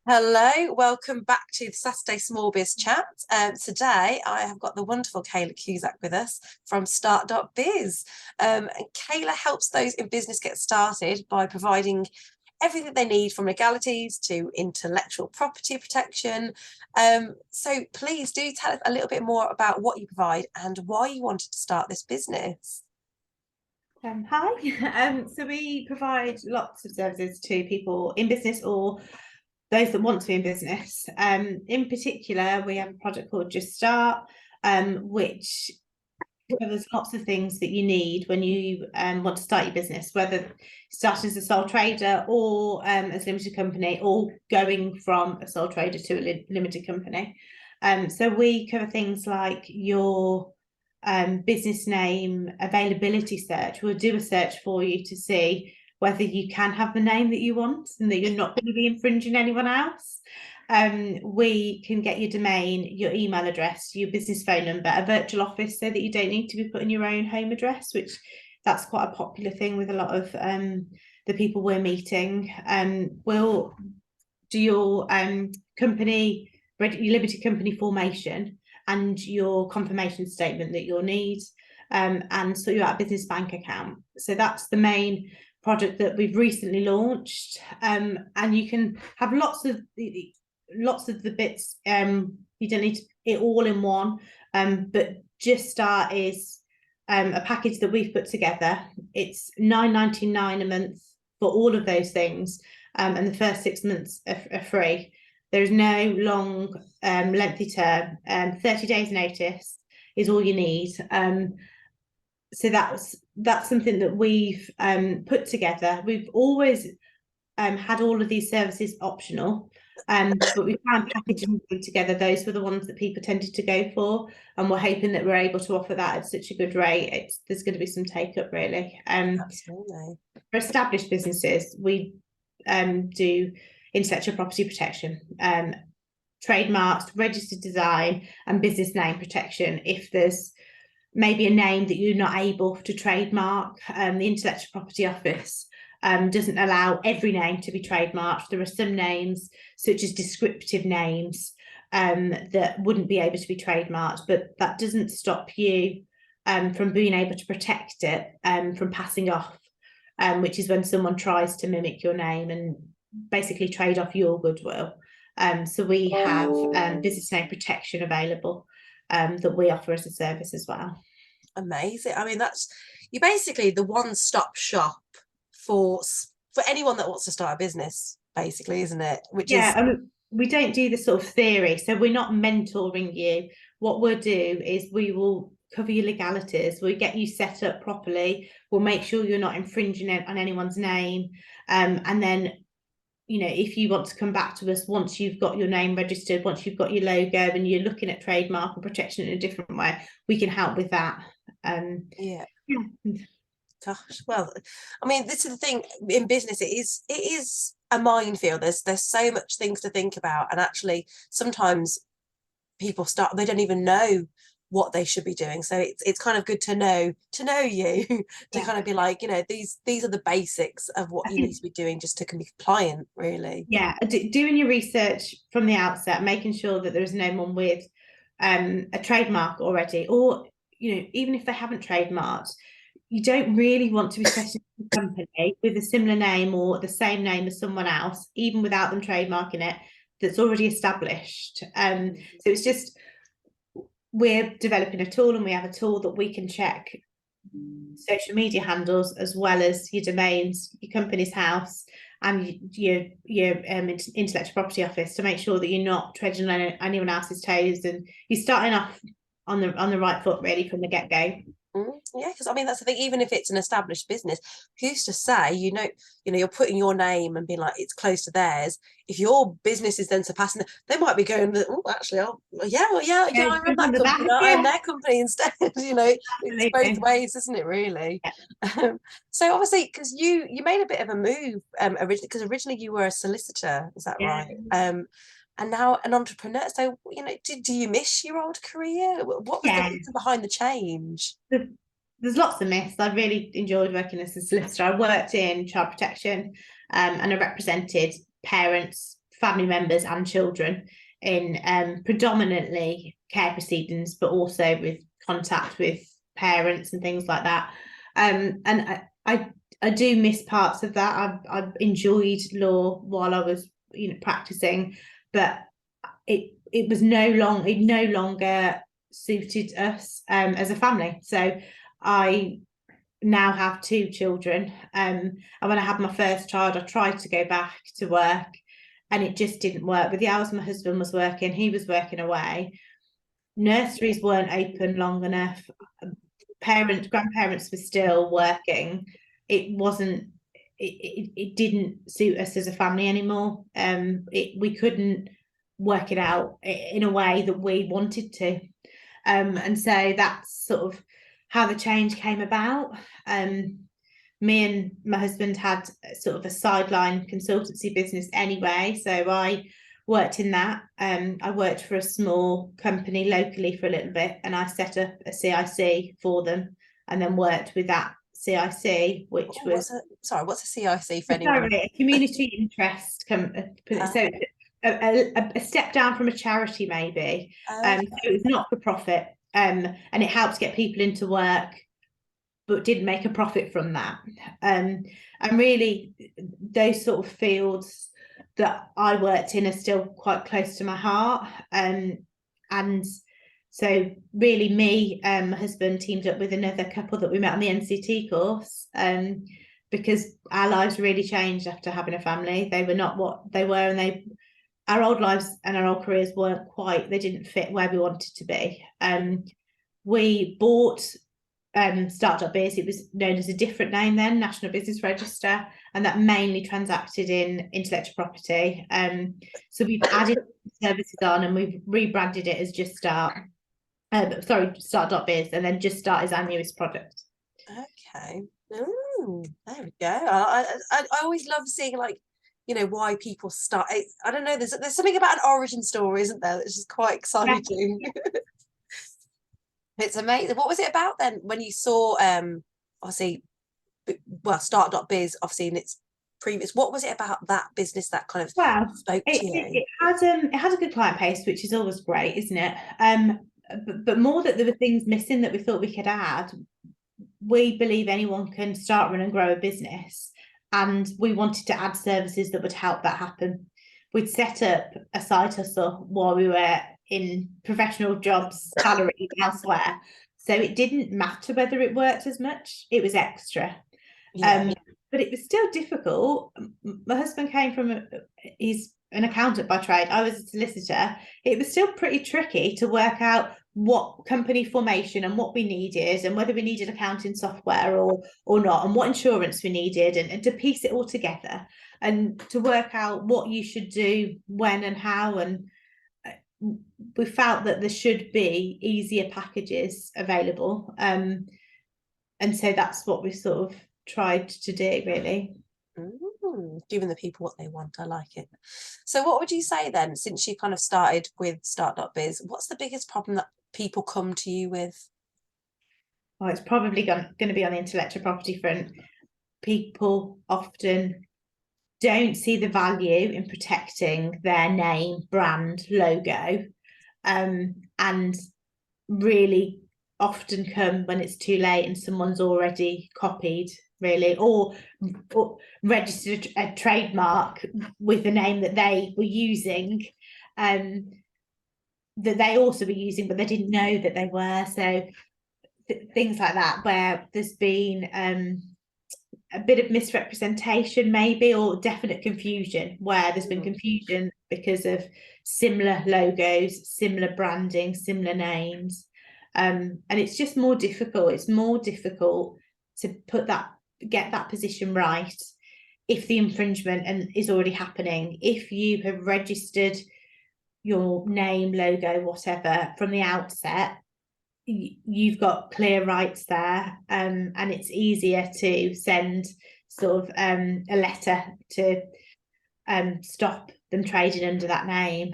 Hello, welcome back to the Saturday Small Biz Chat. Today I have got the wonderful Kayla Cusack with us from Start.biz. And Kayla helps those in business get started by providing everything they need from legalities to intellectual property protection. So please do tell us a little bit more about what you provide and why you wanted to start this business. Hi. So we provide lots of services to people in business or those that want to be in business. In particular, we have a product called Just Start, which covers lots of things that you need when you want to start your business, whether starting as a sole trader or as a limited company, or going from a sole trader to a limited company. So we cover things like your business name availability search. We'll do a search for you to see whether you can have the name that you want and that you're not going to be infringing anyone else. We can get your domain, your email address, your business phone number, a virtual office so that you don't need to be putting your own home address, which that's quite a popular thing with a lot of the people we're meeting. We'll do your company, your limited company formation and your confirmation statement that you'll need, and sort you out a business bank account. So that's the main product that we've recently launched, and you can have lots of the bits. You don't need it all in one, but Just Start is a package that we've put together. It's £9.99 a month for all of those things, and the first 6 months are free. There's no long lengthy term. 30 days notice is all you need. So that's something that we've put together. We've always had all of these services optional, but we found packaging them together. Those were the ones that people tended to go for, and we're hoping that we're able to offer that at such a good rate. There's going to be some take up, really. Absolutely. For established businesses, we do intellectual property protection, trademarks, registered design, and business name protection. If there's maybe a name that you're not able to trademark, the Intellectual Property Office doesn't allow every name to be trademarked. There are some names, such as descriptive names, that wouldn't be able to be trademarked, but that doesn't stop you from being able to protect it from passing off, which is when someone tries to mimic your name and basically trade off your goodwill. So we have business name protection available that we offer as a service as well. Amazing. I mean, you're basically the one-stop shop for anyone that wants to start a business, basically, isn't it? We don't do the sort of theory, so we're not mentoring you. What we'll do is we will cover your legalities. We'll get you set up properly. We'll make sure you're not infringing on anyone's name, and then, you know, if you want to come back to us once you've got your name registered, once you've got your logo and you're looking at trademark or protection in a different way, we can help with that. Yeah. Gosh, well, I mean, this is the thing in business. It is a minefield. There's so much things to think about, and actually, sometimes people they don't even know what they should be doing. So it's kind of good to know you to kind of be like, you know, these are the basics of what you need to be doing just to be compliant, really. Yeah, doing your research from the outset, making sure that there is no one with a trademark already, or, you know, even if they haven't trademarked, you don't really want to be setting up a company with a similar name or the same name as someone else, even without them trademarking it, that's already established. So it's just, we're developing a tool, and we have a tool that we can check social media handles as well as your domains, your company's house, and your intellectual property office, to make sure that you're not treading on anyone else's toes and you're starting off on the right foot, really, from the get-go. Yeah, because I mean, that's the thing. Even if it's an established business, who's to say, you're putting your name and being like it's close to theirs. If your business is then surpassing them, they might be going, oh, actually, I run that company. I own their company instead. It's both ways, isn't it? Really. Yeah. So obviously, because you made a bit of a move originally, because originally you were a solicitor, is that right? And now an entrepreneur. So, do you miss your old career? What was the reason behind the change? There's lots of myths. I really enjoyed working as a solicitor. I worked in child protection, and I represented parents family members and children in predominantly care proceedings, but also with contact with parents and things like that. And I do miss parts of that. I've enjoyed law while I was, practicing, but it no longer suited us as a family. So I now have 2 children. And when I had my first child, I tried to go back to work, and it just didn't work. With the hours my husband was working, he was working away. Nurseries weren't open long enough. Grandparents were still working. It didn't suit us as a family anymore. We couldn't work it out in a way that we wanted to. And so that's sort of how the change came about. Me and my husband had sort of a sideline consultancy business anyway, so I worked in that. I worked for a small company locally for a little bit, and I set up a CIC for them, and then worked with that CIC, which what's a CIC for anyone? A community interest so a step down from a charity, maybe. Okay. So it's not for profit, and it helps get people into work, but didn't make a profit from that. And really, those sort of fields that I worked in are still quite close to my heart. And so really me and my husband teamed up with another couple that we met on the NCT course, because our lives really changed after having a family. They were not what they were, and our old lives and our old careers they didn't fit where we wanted to be. We bought Start.biz. It was known as a different name then, National Business Register, and that mainly transacted in intellectual property. So we've added services on, and we've rebranded it as Just Start. Start.biz, and then Just Start is our newest product. Okay. Ooh, there we go. I always love seeing, like, why people start. I don't know, there's something about an origin story, isn't there, that's just quite exciting. Yeah. It's amazing. What was it about then when you saw obviously, well, Start.biz, obviously in its previous, what was it about that business that kind of spoke to you? It had a good client base, which is always great, isn't it? But more that there were things missing that we thought we could add. We believe anyone can start, run and grow a business, and we wanted to add services that would help that happen. We'd set up a side hustle while we were in professional jobs, salaried elsewhere. So it didn't matter whether it worked as much, it was extra. Yeah. But it was still difficult. My husband came from, he's an accountant by trade. I was a solicitor. It was still pretty tricky to work out what company formation and what we needed, and whether we needed accounting software or not, and what insurance we needed, and to piece it all together and to work out what you should do when and how. And we felt that there should be easier packages available, and so that's what we sort of tried to do, really. Giving the people what they want. I like it. So what would you say then, since you kind of started with Start.biz, what's the biggest problem that people come to you with? Well, it's probably going to be on the intellectual property front. People often don't see the value in protecting their name, brand, logo, and really often come when it's too late and someone's already copied, really, or registered a trademark with the name that they were using, that they also were using, but they didn't know that they were. So things like that, where there's been a bit of misrepresentation, maybe, or definite confusion, where there's been confusion because of similar logos, similar branding, similar names. And it's just more difficult. It's more difficult to get that position right if the infringement is already happening. If you have registered your name, logo, whatever from the outset, you've got clear rights there, and it's easier to send sort of a letter to stop them trading under that name.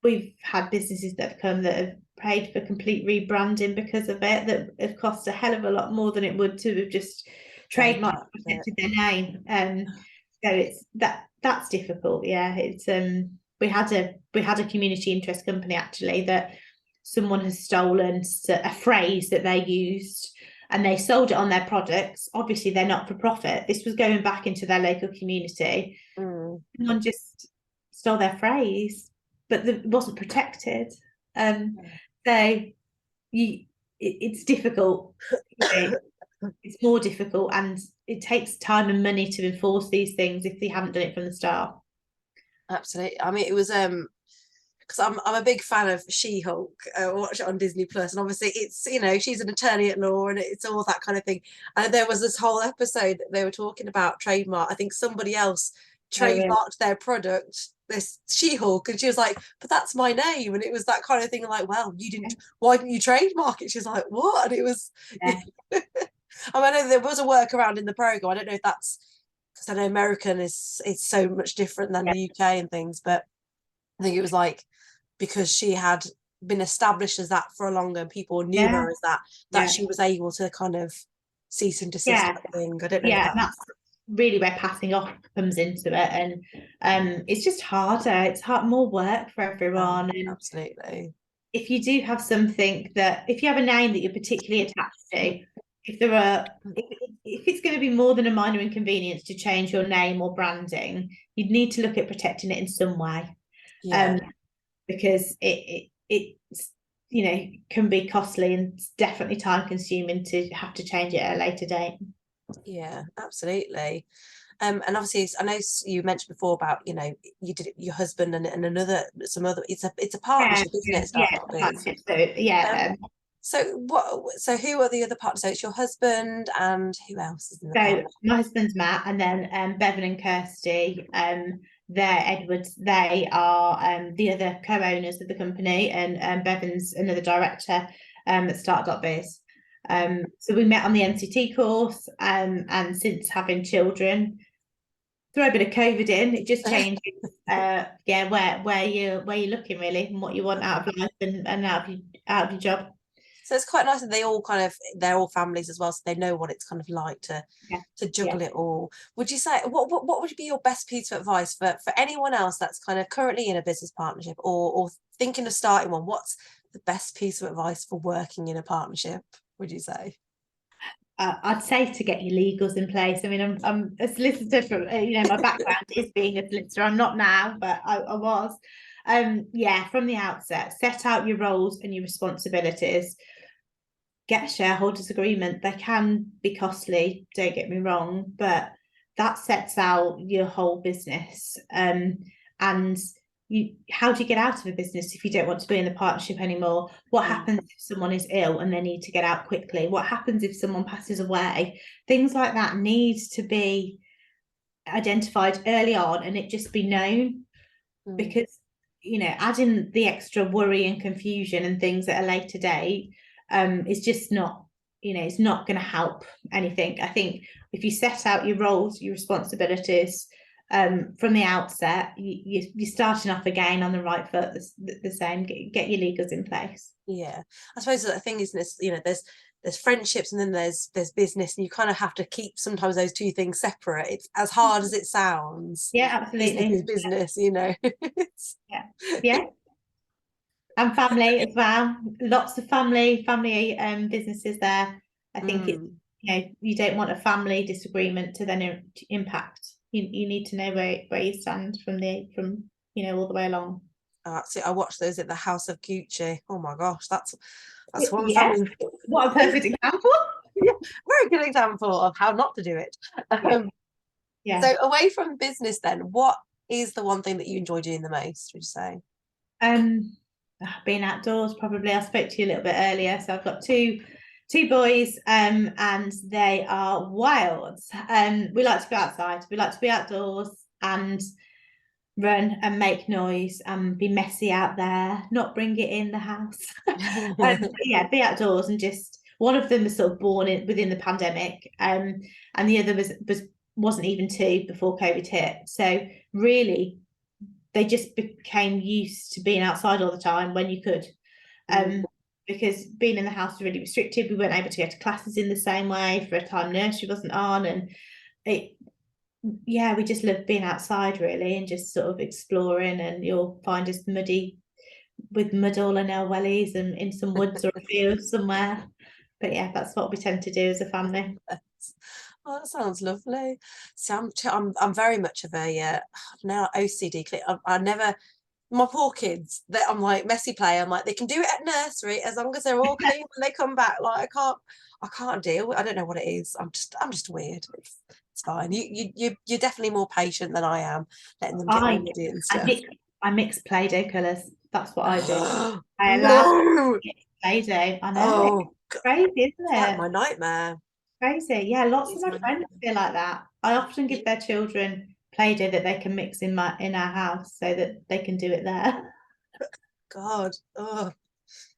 We've had businesses that have come that have paid for complete rebranding because of it, that have cost a hell of a lot more than it would to have just trademarked protected their name. So it's that's difficult. Yeah, it's we had a community interest company actually that someone has stolen a phrase that they used and they sold it on their products. Obviously, they're not for profit. This was going back into their local community. Mm. Someone just stole their phrase, but it wasn't protected. So it's difficult. You know, it's more difficult, and it takes time and money to enforce these things if they haven't done it from the start. Absolutely. I mean, it was because I'm a big fan of She-Hulk. Watch it on Disney Plus, and obviously it's, you know, she's an attorney at law, and it's all that kind of thing. And there was this whole episode that they were talking about trademark. I think somebody else Oh, really? trademarked their product, this She-Hulk, and she was like, "But that's my name," and it was that kind of thing. Like, well, you didn't. Why didn't you trademark it? She's like, "What?" And it was. Yeah. I know there was a workaround in the program. I don't know if that's because I know American is it's so much different than Yeah. the UK and things, but I think it was like because she had been established as that for a longer and people knew Yeah. her as that, that Yeah. she was able to kind of cease and desist Yeah. type of thing. I don't know if Yeah. that And that's really where passing off comes into it. And it's just harder. It's more work for everyone. And absolutely. if you do have something that, if you have a name that you're particularly attached to, if there are, if it's going to be more than a minor inconvenience to change your name or branding, you'd need to look at protecting it in some way. Yeah. Because it's, you know, can be costly and it's definitely time consuming to have to change it at a later date. Yeah, absolutely. And obviously, I know you mentioned before about, you know, you did it, your husband and another, some other. It's a Yeah, partnership, isn't it? yeah, Startup is. partnership. So yeah, So what? So who are the other partners? So it's your husband and who else is in the so partnership? my husband's Matt, and then Bevan and Kirsty, they're Edwards. They are the other co-owners of the company, and Bevan's another director at Start.biz. So we met on the NCT course, and since having children, throw a bit of COVID in, it just changes. Yeah, where you're looking really, and what you want out of life and out of your job. So it's quite nice that they all kind of they're all families as well, so they know what it's kind of like Yeah, to yeah. juggle it all. Would you say what would be your best piece of advice for anyone else that's kind of currently in a business partnership or thinking of starting one? What's the best piece of advice for working in a partnership, would you say? I'd say to get your legals in place. I mean, I'm a solicitor from, my background is being a solicitor. I'm not now, but I was. Yeah, from the outset, set out your roles and your responsibilities. Get a shareholders agreement. They can be costly, don't get me wrong, but that sets out your whole business. And how do you get out of a business if you don't want to be in the partnership anymore? What happens if someone is ill and they need to get out quickly? What happens if someone passes away? Things like that needs to be identified early on and it just be known, because adding the extra worry and confusion and things at a later date is just not, it's not going to help anything. I think if you set out your roles, your responsibilities from the outset, you're starting off again on the right foot, the same. Get your legals in place. Yeah, I suppose the thing is this, there's friendships and then there's business, and you kind of have to keep sometimes those two things separate. It's as hard as it sounds. Yeah, Business absolutely. is business, Yeah, yeah. And family as well. Lots of family businesses there. I think it's, Mm. you don't want a family disagreement to then impact. You need to know where you stand from all the way along. See, I watched those at the House of Gucci. Oh my gosh, that's one Yeah, family. what a perfect example. Yeah, very good example of how not to do it. Yeah, yeah. So away from business, then, what is the one thing that you enjoy doing the most, would you say? Um, being outdoors probably. I spoke to you a little bit earlier, so I've got two boys, and they are wild. We like to go outside. We like to be outdoors and run and make noise and be messy out there, not bring it in the house. Yeah, be outdoors and just, one of them was sort of born within the pandemic, and the other wasn't even two before COVID hit. So really, they just became used to being outside all the time when you could. Because being in the house was really restricted. We weren't able to go to classes in the same way. For a time, nursery wasn't on, and it yeah, we just love being outside really and just sort of exploring, and you'll find us muddy with mud all in our wellies and in some woods or a field somewhere. But yeah, that's what we tend to do as a family. Oh, that sounds lovely. See, I'm very much of a now OCD. I never my poor kids. That I'm like messy play. I'm like they can do it at nursery as long as they're all clean when they come back. Like I can't deal with. I don't know what it is. I'm just weird. It's fine. You're definitely more patient than I am, letting them get all I muddy and I stuff. mix I mix Play-Doh colours. That's what I do. I allow No. Play-Doh. I know it's Oh, crazy, it's isn't like it? my nightmare. Crazy. Yeah, lots of It's my my friends nightmare. feel like that. I often give their children Play-Doh that they can mix in our house so that they can do it there. God. Oh,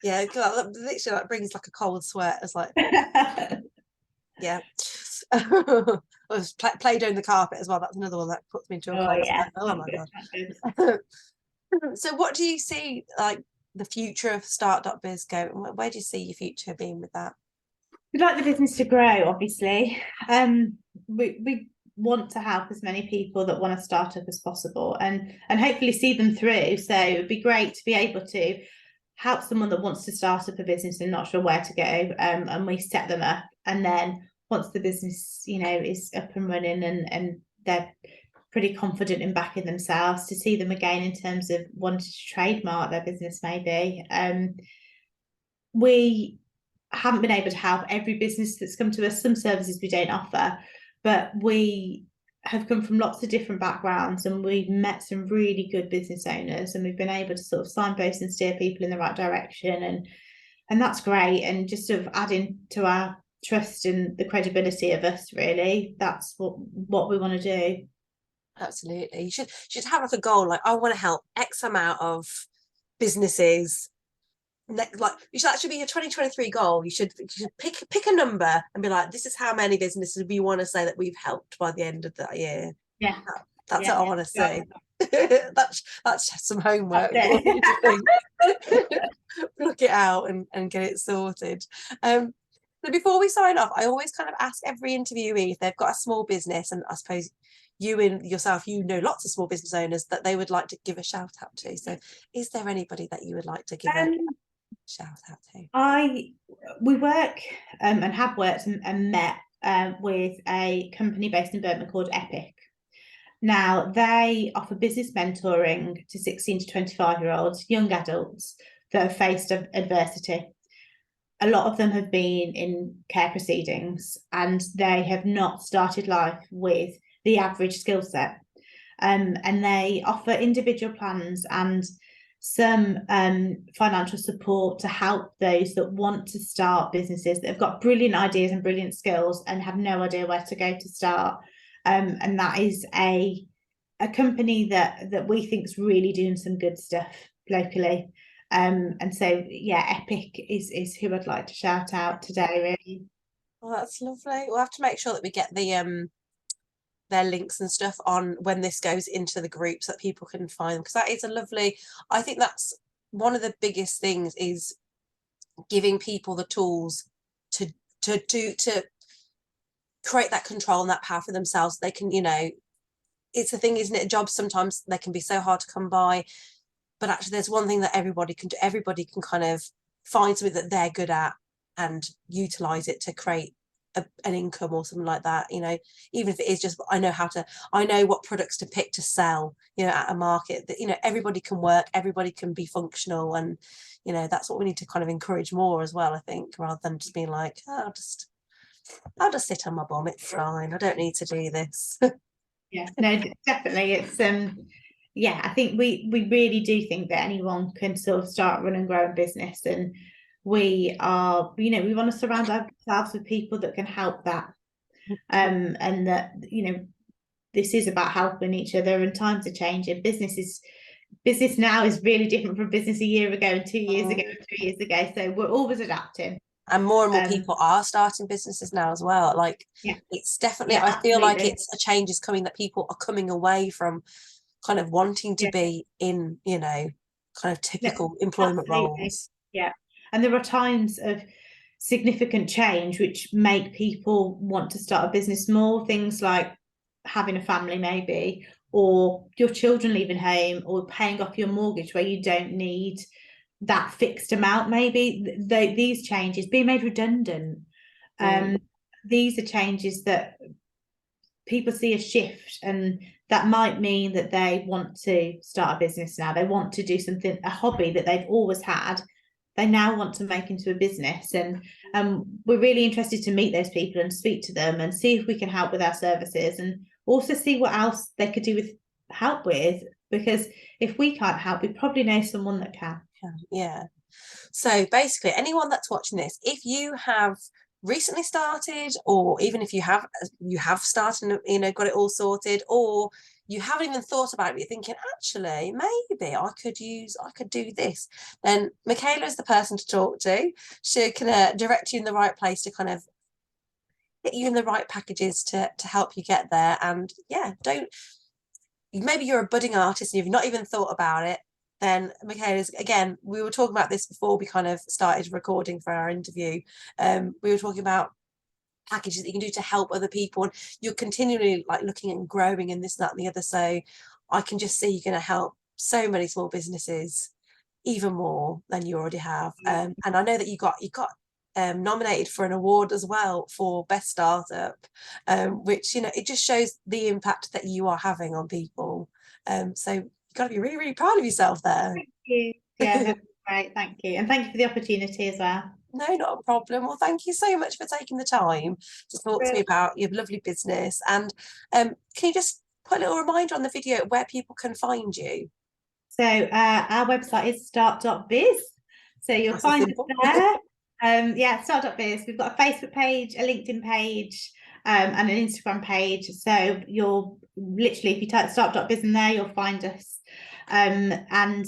yeah. God, that literally like brings like a cold sweat. It's like, yeah. I was Play-Doh in the carpet as well. That's another one that puts me into a Oh cold yeah, sweat. Oh not my good, God. not good. So what do you see like the future of Start.biz going? Where do you see your future being with that? We'd like the business to grow, obviously. We want to help as many people that want to start up as possible, and hopefully see them through. So it'd be great to be able to help someone that wants to start up a business and not sure where to go, and we set them up, and then once the business, is up and running, and they're pretty confident in backing themselves, to see them again in terms of wanting to trademark their business maybe. We haven't been able to help every business that's come to us. Some services we don't offer, but we have come from lots of different backgrounds, and we've met some really good business owners, and we've been able to sort of signpost and steer people in the right direction, and that's great, and just sort of adding to our trust and the credibility of us. Really, that's what we want to do. Absolutely. You should have like a goal, like I want to help X amount of businesses. Like you should actually be your 2023 goal. You should pick a number and be like, this is how many businesses we want to say that we've helped by the end of that year. Yeah, That's what yeah, I want to yeah. see. That's just some homework That's for you to it. think. Look it out and get it sorted. So before we sign off, I always kind of ask every interviewee if they've got a small business, and I suppose you and yourself, lots of small business owners that they would like to give a shout out to. So is there anybody that you would like to give a Um, shout out to? I we work, and have worked and met with a company based in Birmingham called Epic. Now they offer business mentoring to 16 to 25-year-olds, young adults that have faced adversity. A lot of them have been in care proceedings, and they have not started life with the average skill set. And they offer individual plans and some financial support to help those that want to start businesses that have got brilliant ideas and brilliant skills and have no idea where to go to start. And that is a company that we think is really doing some good stuff locally. And so yeah, Epic is who I'd like to shout out today, really. Well, that's lovely. We'll have to make sure that we get their links and stuff on when this goes into the group so that people can find them, because that is a lovely, I think that's one of the biggest things, is giving people the tools to to create that control and that power for themselves. They can, it's the thing, isn't it? Jobs sometimes they can be so hard to come by, but actually there's one thing that everybody can do. Everybody can kind of find something that they're good at and utilize it to create an income or something like that. Even if it is just, I know what products to pick to sell, at a market that, everybody can work, everybody can be functional. And, that's what we need to kind of encourage more as well, I think, rather than just being like, oh, I'll just sit on my bum. It's fine. I don't need to do this. Yeah, no, definitely. It's yeah, I think we really do think that anyone can sort of start, run and grow a business, and we are, we want to surround ourselves with people that can help that. And that, this is about helping each other, and times are changing. Business now is really different from business a year ago and 2 years ago and 3 years ago. So we're always adapting. And more Um, people are starting businesses now as well. Like yeah, it's definitely, yeah, I feel like absolutely. it's a change is coming, that people are coming away from kind of wanting to Yeah, be in, kind of yeah, typical employment absolutely. roles. Yeah. And there are times of significant change which make people want to start a business more. Things like having a family maybe, or your children leaving home, or paying off your mortgage where you don't need that fixed amount, maybe these changes, being made redundant, these are changes that people see a shift, and that might mean that they want to start a business now. They want to do something, a hobby that they've always had, they now want to make into a business. And we're really interested to meet those people and speak to them and see if we can help with our services, and also see what else they could do with help with, because if we can't help, we probably know someone that can. Yeah. So basically, anyone that's watching this, if you have recently started, or even if you have started and got it all sorted, or you haven't even thought about it, you're thinking, actually, maybe I could do this, then Michaela is the person to talk to. She can direct you in the right place to kind of get you in the right packages to help you get there. And yeah, maybe you're a budding artist and you've not even thought about it, then Michaela's, again, we were talking about this before we kind of started recording for our interview. We were talking about packages that you can do to help other people, and you're continually like looking and growing and this, that, and the other. So I can just see you're going to help so many small businesses even more than you already have. And I know that you got nominated for an award as well for best startup, which, it just shows the impact that you are having on people. So you've got to be really, really proud of yourself there. Thank you. Yeah, that's great. Thank you. And thank you for the opportunity as well. No, not a problem. Well, thank you so much for taking the time to talk to me about your lovely business. And can you just put a little reminder on the video where people can find you? So our website is start.biz. So you'll find us there. Yeah, start.biz. We've got a Facebook page, a LinkedIn page, and an Instagram page. So you'll literally, if you type start.biz in there, you'll find us. And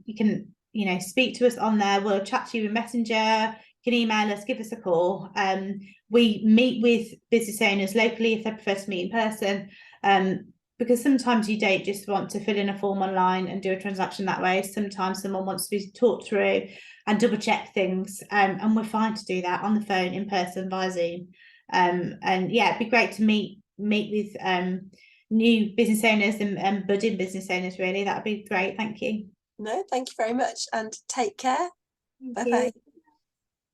you can, speak to us on there. We'll chat to you in Messenger. You can email us, give us a call. We meet with business owners locally if they prefer to meet in person. Because sometimes you don't just want to fill in a form online and do a transaction that way. Sometimes someone wants to be talked through and double check things. And we're fine to do that on the phone, in person, via Zoom. And yeah, it'd be great to meet with new business owners and budding business owners, really. That would be great. Thank you. No, thank you very much, and take care. Bye bye.